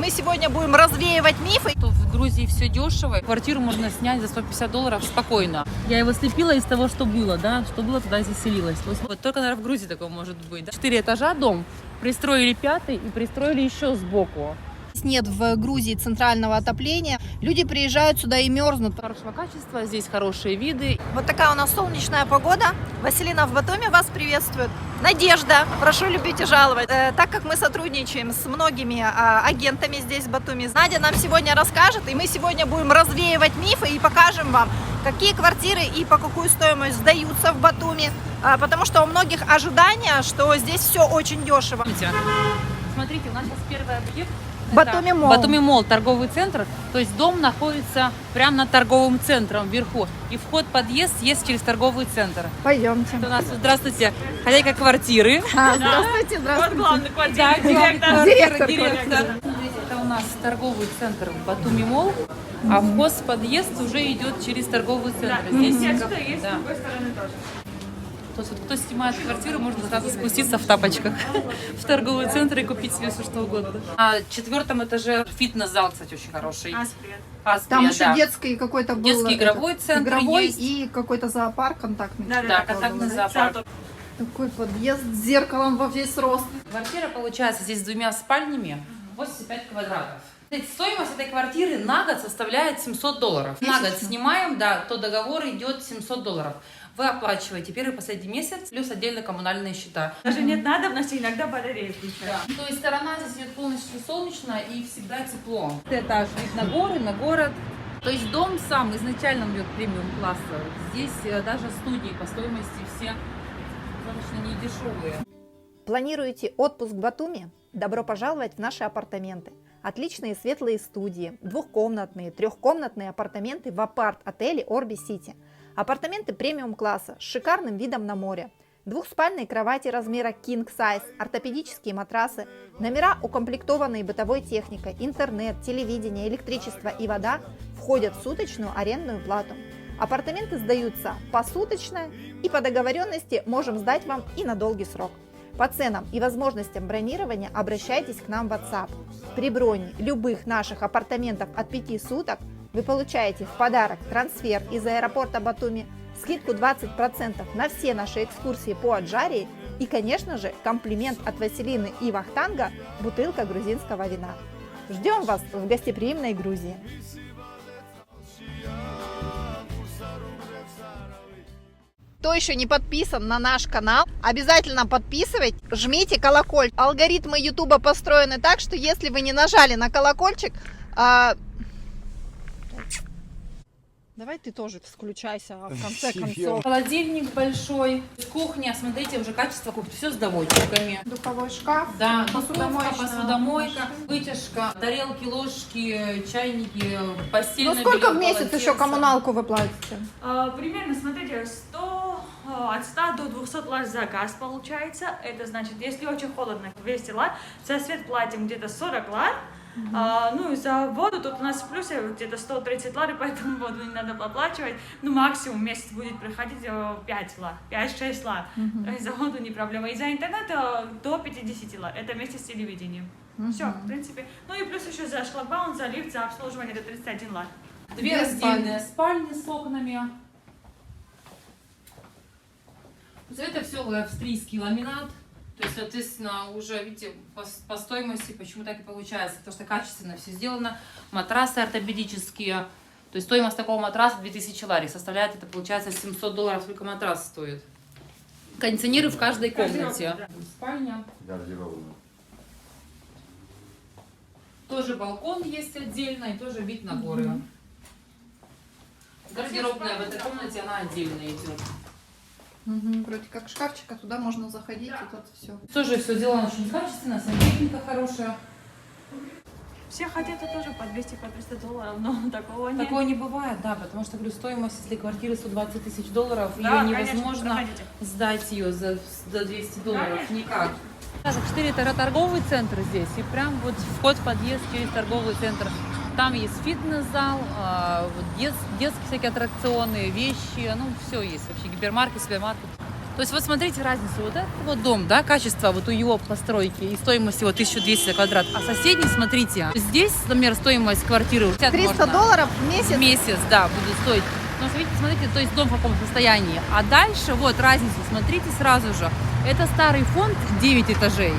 мы сегодня будем развеивать мифы. В Грузии все дешево. Квартиру можно снять за $150 спокойно. Я его слепила из того, что было, да, что было, туда и заселилась. Вот только, наверное, в Грузии такое может быть. Да? 4 этажа дом, пристроили 5-й и пристроили еще сбоку. Нет в Грузии центрального отопления. Люди приезжают сюда и мерзнут. Хорошего качества, здесь хорошие виды. Вот такая у нас солнечная погода. Василина в Батуми вас приветствует. Надежда, прошу любить и жаловать. Так как мы сотрудничаем с многими агентами здесь в Батуми, Надя нам сегодня расскажет, и мы сегодня будем развеивать мифы и покажем вам, какие квартиры и по какую стоимость сдаются в Батуми. Потому что у многих ожидания, что здесь все очень дешево. Смотрите, у нас сейчас первый объект. Батуми Молл. Батуми Молл, торговый центр. То есть дом находится прямо над торговым центром вверху. И вход-подъезд есть через торговый центр. Пойдемте. Это у нас, здравствуйте, хозяйка квартиры. Здравствуйте, здравствуйте. Главный Директор. Смотрите, это у нас торговый центр Батуми Молл, а вход-подъезд уже идет через торговый центр. Здесь отсюда есть, с другой стороны тоже. То есть, вот, кто снимает квартиру, можно сразу спуститься в тапочках в торговый центр и купить себе все, что угодно. На 4-м этаже фитнес-зал, кстати, очень хороший. Асприя, Там еще да. детский какой-то был. Детский игровой центр игровой есть. и какой-то зоопарк контактный. Да, контактный зоопарк. Такой подъезд с зеркалом во весь рост. Квартира получается здесь с 2 спальнями, 85 квадратов. Стоимость этой квартиры на год составляет $700. На год снимаем, да, то договор идет $700. Вы оплачиваете первый и последний месяц, плюс отдельно коммунальные счета. Даже нет надобности иногда батареи включать. Да. То есть сторона здесь идет полностью солнечная и всегда тепло. Этаж вид на горы, на город. То есть дом сам изначально идет премиум класса. Здесь даже студии по стоимости все достаточно не дешевые. Планируете отпуск в Батуми? Добро пожаловать в наши апартаменты. Отличные светлые студии, двухкомнатные, трехкомнатные апартаменты в апарт-отеле Орби Сити. Апартаменты премиум-класса с шикарным видом на море. Двухспальные кровати размера King Size, ортопедические матрасы, номера, укомплектованные бытовой техникой, интернет, телевидение, электричество и вода входят в суточную арендную плату. Апартаменты сдаются посуточно и по договоренности можем сдать вам и на долгий срок. По ценам и возможностям бронирования обращайтесь к нам в WhatsApp. При броне любых наших апартаментов от 5 суток вы получаете в подарок трансфер из аэропорта Батуми, скидку 20% на все наши экскурсии по Аджарии и, конечно же, комплимент от Василины и Вахтанга – бутылка грузинского вина. Ждем вас в гостеприимной Грузии! Кто еще не подписан на наш канал, обязательно подписывайтесь, жмите колокольчик. Алгоритмы Ютуба построены так, что если вы не нажали на колокольчик, давай ты тоже включайся, в конце концов. Холодильник большой, кухня, смотрите, уже качество кухни, все с доводчиками. Духовой шкаф, Да, посудомоечная, вытяжка, тарелки, ложки, чайники, постельное Ну сколько белье, в месяц полотенце. еще коммуналку вы платите? Примерно, смотрите, от 100 до 200 лат за газ получается. Это значит, если очень холодно, 200 лат, за свет платим где-то 40 лат. Ну и за воду тут у нас в плюсе где-то 130 лат, и поэтому воду не надо оплачивать. Ну максимум в месяц будет приходить 5 лат, 5-6 лат. То есть за воду не проблема. И за интернет до 50 лат. Это вместе с телевидением. Все, в принципе. Ну и плюс еще за шлагбаум, за лифт, за обслуживание это 31 лат. Две раздельные спальни с окнами. Это все австрийский ламинат. То есть, соответственно, уже, видите, по стоимости почему так и получается. Потому что качественно все сделано. Матрасы ортопедические. То есть стоимость такого матраса 2000 лари составляет, это получается $700, сколько матрас стоит. Кондиционеры в каждой комнате. Спальня. Гардеробная. Тоже балкон есть отдельно и тоже вид на горы. Гардеробная в этой комнате, она отдельно идет. Вроде как шкафчик, а туда можно заходить, и тут все. Тоже все сделано очень качественно, сантехника хорошая. Все хотят тоже по 200, по 300 долларов, но такого нет. Такого не бывает, да, потому что, говорю, стоимость, если квартиры $120 тысяч, Да, ее невозможно конечно, сдать ее за $200, Конечно. никак. 4 торговый центр здесь, и прям вот вход в подъезд через торговый центр. Там есть фитнес-зал, детские всякие аттракционы, вещи, ну все есть вообще, гипермаркет, супермаркет. То есть вот смотрите разницу. Вот этот вот дом, да, качество вот у его постройки и стоимость его 1200 за квадрат. А соседний, смотрите, здесь, например, стоимость квартиры 300 долларов в месяц. в месяц, да, будет стоить. Но смотрите, то есть дом в каком состоянии. А дальше вот разницу, смотрите сразу же. Это старый фонд 9 этажей.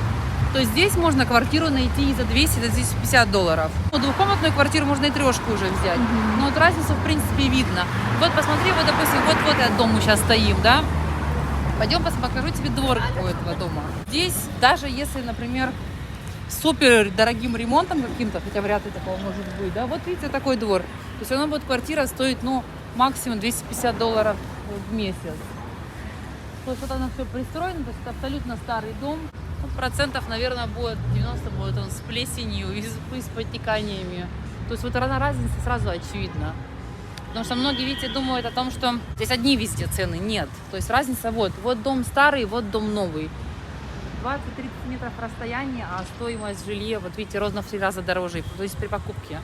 То есть здесь можно квартиру найти и за 200, за 250 долларов. Ну, двухкомнатную квартиру можно и трешку уже взять. Но вот разницу, в принципе, видно. Вот посмотри, вот, допустим, вот этот дом мы сейчас стоим, да? Пойдем покажу тебе двор у этого дома. Здесь, даже если, например, супер дорогим ремонтом каким-то, хотя вряд ли такого может быть, да, вот видите, такой двор. То есть она будет, квартира стоит, ну, максимум 250 долларов в месяц. То есть вот она все пристроена, то есть это абсолютно старый дом. Ну, процентов, наверное, будет 90 будет он с плесенью и с подтеканиями. То есть вот разница сразу очевидна. Потому что многие, видите, думают о том, что здесь одни везде цены. Нет. То есть разница вот. Вот дом старый, вот дом новый. 20-30 метров расстояния, а стоимость жилья, вот видите, ровно в 3 раза дороже. То есть при покупке.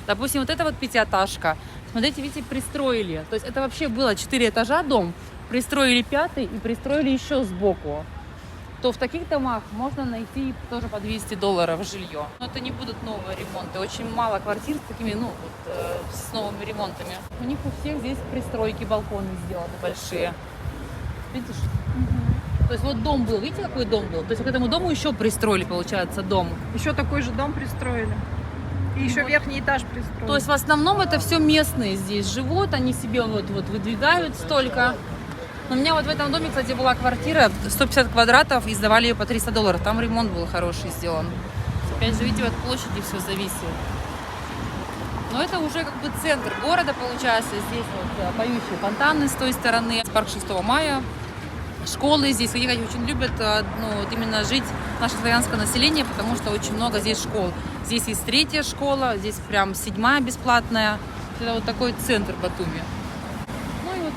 Допустим, вот эта вот пятиэтажка. Смотрите, видите, пристроили. То есть это вообще было 4 этажа дом. Пристроили 5-й и пристроили еще сбоку. То в таких домах можно найти тоже по 200 долларов жилье. Но это не будут новые ремонты. Очень мало квартир с такими, ну, вот, с новыми ремонтами. У них у всех здесь пристройки, балконы сделаны большие. Видишь? То есть вот дом был, видите, какой дом был? То есть к этому дому еще пристроили, получается, дом. Еще такой же дом пристроили. И еще вот. Верхний этаж пристроили. То есть в основном это все местные здесь живут, они себе вот выдвигают столько. У меня вот в этом доме, кстати, была квартира 150 квадратов, и сдавали ее по 300 долларов. Там ремонт был хороший сделан. Опять же, видите, от площади все зависит. Но это уже как бы центр города, получается. Здесь вот поющие фонтаны с той стороны. Парк 6 мая. Школы здесь, где очень любят, ну, вот именно жить наше славянское население, потому что очень много здесь школ. Здесь есть 3-я школа, здесь прям 7-я бесплатная. Это вот такой центр Батуми.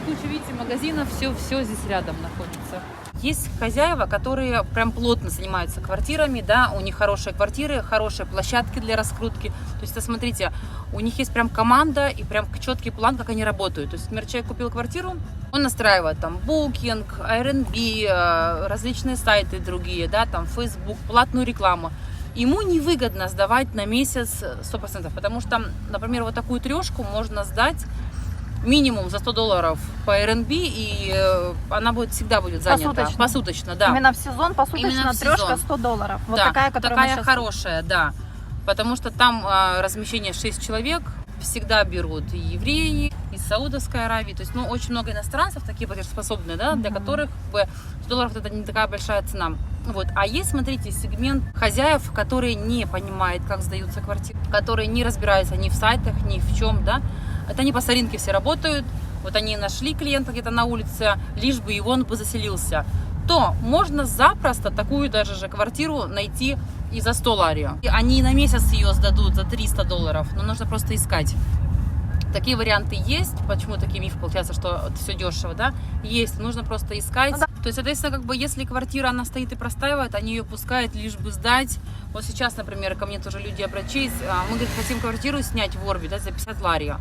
Куча, видите, магазинов, все здесь рядом находится. Есть хозяева, которые прям плотно занимаются квартирами, да, у них хорошие квартиры, хорошие площадки для раскрутки. То есть, смотрите, у них есть прям команда и прям четкий план, как они работают. То есть, например, человек купил квартиру, он настраивает там Booking, Airbnb, различные сайты другие, да, там Facebook, платную рекламу. Ему невыгодно сдавать на месяц 100%, потому что, например, вот такую трешку можно сдать минимум за 100 долларов по Airbnb, и она всегда будет занята. Посуточно, да. Именно в сезон посуточно трешка 100 долларов. Вот да, такая, которая такая хорошая, да. Потому что там размещение 6 человек, всегда берут и евреи, из Саудовской Аравии. То есть, ну, очень много иностранцев, такие платежеспособные, да, для которых 100 долларов это не такая большая цена. Вот. А есть, смотрите, сегмент хозяев, которые не понимают, как сдаются квартиры, которые не разбираются ни в сайтах, ни в чем, да. Это они по старинке все работают, вот они нашли клиента где-то на улице, лишь бы и он бы заселился. То можно запросто такую даже же квартиру найти и за 100 лари. Они на месяц ее сдадут за 300 долларов, но нужно просто искать. Такие варианты есть. Почему такие мифы получается, что все дешево, да? Есть, нужно просто искать. Ну, да. То есть, соответственно, как бы, если квартира, она стоит и простаивает, они ее пускают, лишь бы сдать. Вот сейчас, например, ко мне тоже люди обратились, мы, говорит, хотим квартиру снять в Орби, да, за 50 лари.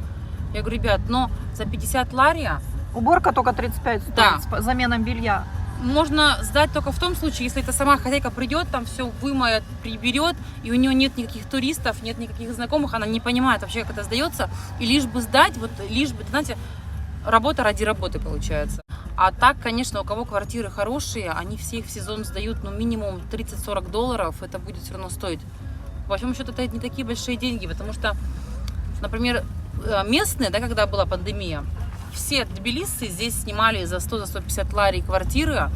Я говорю, ребят, но за 50 лари... Уборка только 35 стоит, да, с заменой белья. Можно сдать только в том случае, если эта сама хозяйка придет, там все вымоет, приберет, и у нее нет никаких туристов, нет никаких знакомых, она не понимает вообще, как это сдается, и лишь бы сдать, вот лишь бы, знаете, работа ради работы получается. А так, конечно, у кого квартиры хорошие, они все их в сезон сдают, ну, минимум 30-40 долларов, это будет все равно стоить. По большому счету, это не такие большие деньги, потому что, например, местные, да, когда была пандемия, все тбилисцы здесь снимали за 100-150 лари квартиры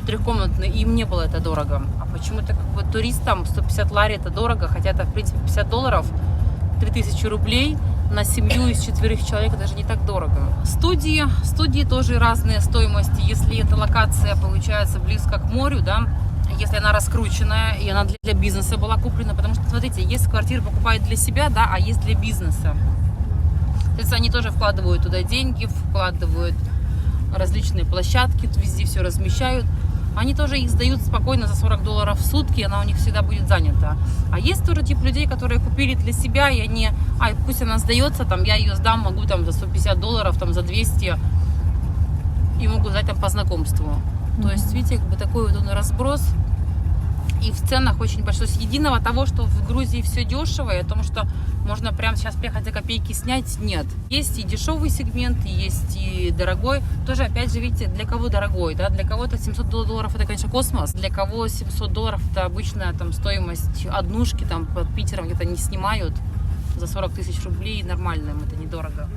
трехкомнатные, и им не было это дорого. А почему-то как бы туристам 150 лари это дорого, хотя это, в принципе, 50 долларов, 3000 рублей на семью из 4 человек даже не так дорого. Студии тоже разные стоимости. Если эта локация получается близко к морю, да, если она раскрученная и она для бизнеса была куплена, потому что, смотрите, есть квартиры покупают для себя, да, а есть для бизнеса. То есть они тоже вкладывают туда деньги, вкладывают различные площадки, везде все размещают. Они тоже их сдают спокойно за 40 долларов в сутки, она у них всегда будет занята. А есть тоже тип людей, которые купили для себя, и они, пусть она сдается, там, я ее сдам, могу там за 150 долларов, там, за 200. и могут сдать там по знакомству. То есть, видите, как бы такой вот он разброс. И в ценах очень большой. То есть единого того, что в Грузии все дешево, и о том, что можно прямо сейчас приехать за копейки снять, нет. Есть и дешевый сегмент, есть и дорогой. Тоже, опять же, видите, для кого дорогой, да? Для кого-то $700 это, конечно, космос. Для кого $700 это обычная там стоимость однушки, там под Питером где-то не снимают за 40 тысяч рублей, нормально им это недорого.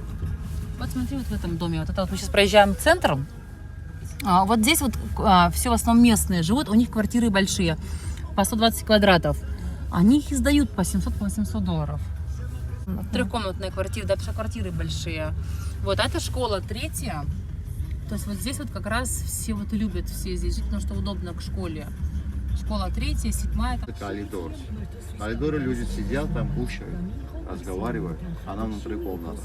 Вот смотри, вот в этом доме, вот это вот мы сейчас проезжаем центром. Вот здесь вот все в основном местные живут, у них квартиры большие, по 120 квадратов. Они их издают по 700-800 долларов. Трехкомнатные квартиры, да, потому что квартиры большие. Вот, а это школа 3-я. То есть вот здесь вот как раз все вот и любят все здесь жить, потому что удобно к школе. Школа 3-я, 7-я. Это коридор. В коридоре люди сидят, там кушают, разговаривают. Она внутри комнаты.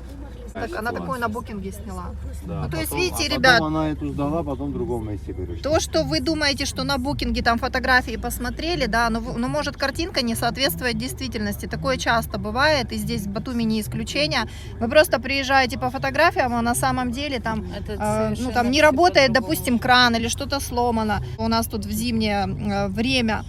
Так, она такую на букинге сняла. Да, Ну, то есть, потом- видите, потом ребят, она эту сдала, потом в другом месте перешла. то, что вы думаете, что на букинге там фотографии посмотрели, да, но может картинка не соответствовать действительности. Такое часто бывает, и здесь в Батуми не исключение. Вы просто приезжаете по фотографиям, а на самом деле там, ну, там не работает, допустим, кран или что-то сломано. У нас тут в зимнее время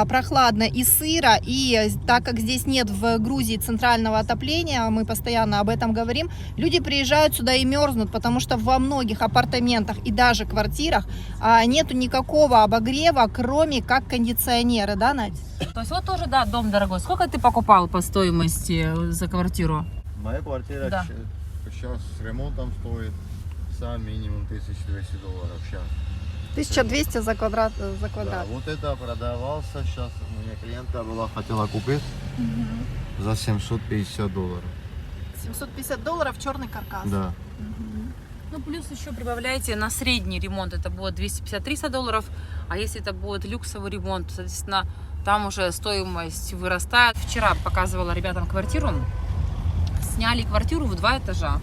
прохладно и сыро, и так как здесь нет в Грузии центрального отопления, мы постоянно об этом говорим, люди приезжают сюда и мерзнут, потому что во многих апартаментах и даже квартирах нету никакого обогрева, кроме как кондиционеры, да, Надь? То есть вот тоже, да, дом дорогой. Сколько ты покупал по стоимости за квартиру? Моя квартира Да. сейчас с ремонтом стоит сам минимум $1200 сейчас. 1200 за квадрат. Да, вот это продавался сейчас. У меня клиента была, хотела купить за $750. $750 черный каркас. Да. Ну, плюс еще прибавляйте на средний ремонт, это будет $250-300, а если это будет люксовый ремонт, соответственно, там уже стоимость вырастает. Вчера показывала ребятам квартиру, сняли квартиру в 2 этажа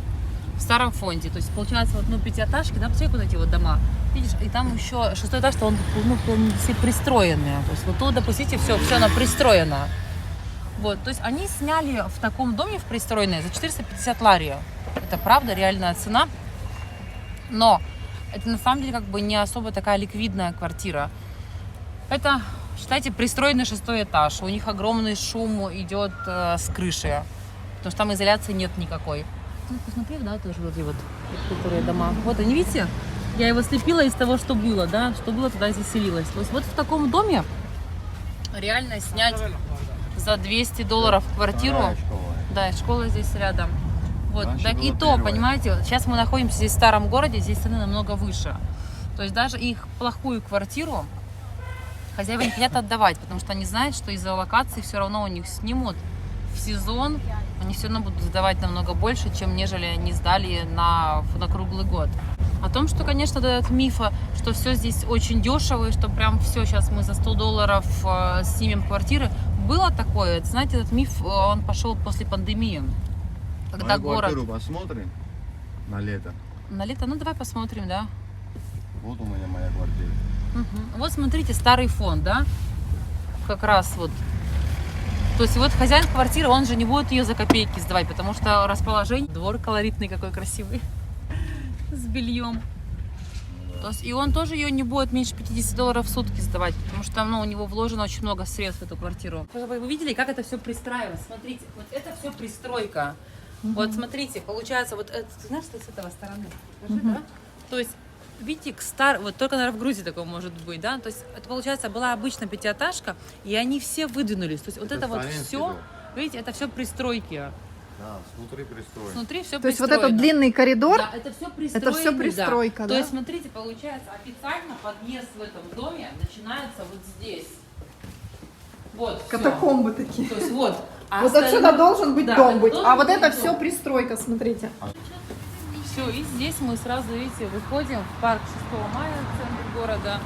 в старом фонде, то есть получается вот, ну, 5-этажки, да, посмотри, вот эти вот дома, видишь, и там еще 6-й этаж, что он, ну, все пристроенные, то есть вот тут, допустите, все оно пристроено. Вот, то есть они сняли в таком доме в пристроенной за 450 лари. Это правда, реальная цена. Но это на самом деле как бы не особо такая ликвидная квартира. Это, считайте, пристроенный 6-й этаж. У них огромный шум идет с крыши. Потому что там изоляции нет никакой. Ну, посмотри, да, тоже вот эти вот, которые дома. Вот они, видите? Я его слепила из того, что было, да? Что было, туда и заселилось. То есть вот в таком доме реально снять за $200 квартиру. Вторая школа. Да, и школа здесь рядом. Вот, Раньше так и была то, первая. понимаете, сейчас мы находимся здесь в старом городе, здесь цены намного выше. То есть даже их плохую квартиру хозяева не хотят отдавать, потому что они знают, что из-за локации все равно у них снимут в сезон, они все равно будут сдавать намного больше, чем нежели они сдали на круглый год. О том, что, конечно, этот миф, что все здесь очень дешево, и что прям все, сейчас мы за $100 снимем квартиры, было такое. Знаете, этот миф, он пошел после пандемии. Когда Мою город... квартиру посмотрим на лето. На лето, ну давай посмотрим, да. Вот у меня моя квартира. Мгм. Вот смотрите, старый фон, да, как раз вот. То есть вот хозяин квартиры, он же не будет ее за копейки сдавать, потому что расположение, двор колоритный какой красивый, с бельем. То есть, и он тоже ее не будет меньше $50 в сутки сдавать, потому что, ну, у него вложено очень много средств в эту квартиру. Вы видели, как это все пристраивается? Смотрите, вот это все пристройка. Вот смотрите, получается, вот это, ты знаешь, что с этого стороны? Покажи, да? То есть, видите, вот только, наверное, в Грузии такое может быть, да? То есть, это, получается, была обычно 5-этажка, и они все выдвинулись. То есть, вот это вот славянский все, дом. видите, это все пристройки. Да, внутри пристроен. Внутри все То есть вот пристроено. этот длинный коридор, Да, это все пристроено. это все пристройка, да? То есть, смотрите, получается, официально подъезд в этом доме начинается вот здесь. Вот, всё. катакомбы такие. То есть вот. А Вот остальное- отсюда должен быть Да, дом быть, должен а вот быть это дом. все пристройка, смотрите. Все, и здесь мы сразу, видите, выходим в парк 6 мая, в центр города.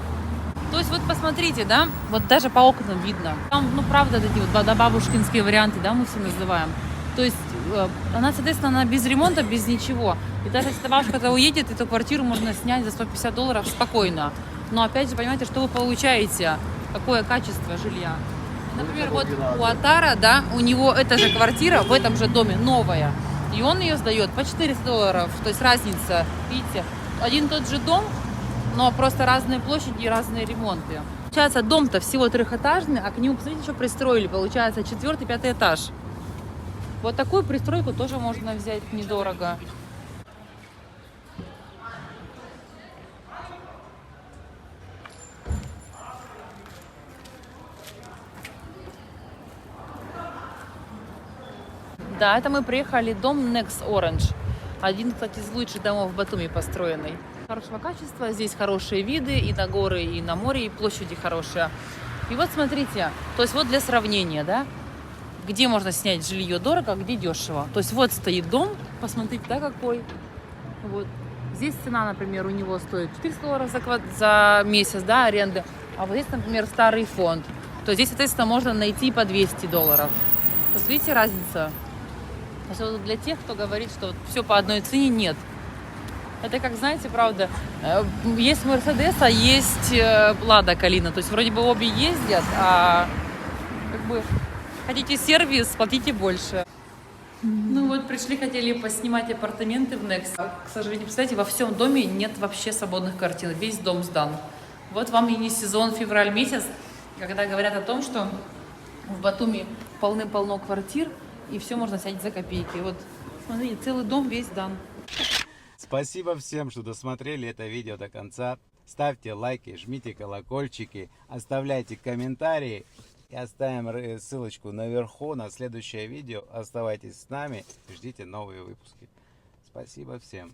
То есть вот посмотрите, да, вот даже по окнам видно. Там, ну, правда, такие вот бабушкинские варианты, да, мы все называем. То есть она, соответственно, она без ремонта, без ничего. И даже если бабушка когда уедет, эту квартиру можно снять за $150 спокойно. Но опять же, понимаете, что вы получаете, какое качество жилья. Например, вот у Атара, да, у него эта же квартира в этом же доме новая. И он ее сдает по $400. То есть разница, видите, один и тот же дом, но просто разные площади и разные ремонты. Получается, дом-то всего трехэтажный, а к нему, посмотрите, что пристроили. Получается, 4-5 этаж. Вот такую пристройку тоже можно взять недорого. Да, это мы приехали в дом Next Orange. Один, кстати, из лучших домов в Батуми построенный. Хорошего качества, здесь хорошие виды и на горы, и на море, и площади хорошие. И вот смотрите, то есть вот для сравнения, да, где можно снять жилье дорого, а где дешево. То есть вот стоит дом, посмотрите, да, какой. Вот. Здесь цена, например, у него стоит $400 за месяц, да, аренды. А вот здесь, например, старый фонд. То здесь, соответственно, можно найти по $200. То есть видите разница? То есть вот для тех, кто говорит, что все по одной цене, нет. Это как, знаете, правда, есть Мерседес, а есть Лада Калина. То есть вроде бы обе ездят, а как бы хотите сервис, платите больше. Ну вот, пришли, хотели поснимать апартаменты в Next. К сожалению, представляете, во всем доме нет вообще свободных квартир. Весь дом сдан. Вот вам и не сезон, февраль месяц, когда говорят о том, что в Батуми полным-полно квартир, и все можно снять за копейки. Вот, смотрите, целый дом весь сдан. Спасибо всем, что досмотрели это видео до конца. Ставьте лайки, жмите колокольчики, оставляйте комментарии. И оставим ссылочку наверху на следующее видео. Оставайтесь с нами и ждите новые выпуски. Спасибо всем.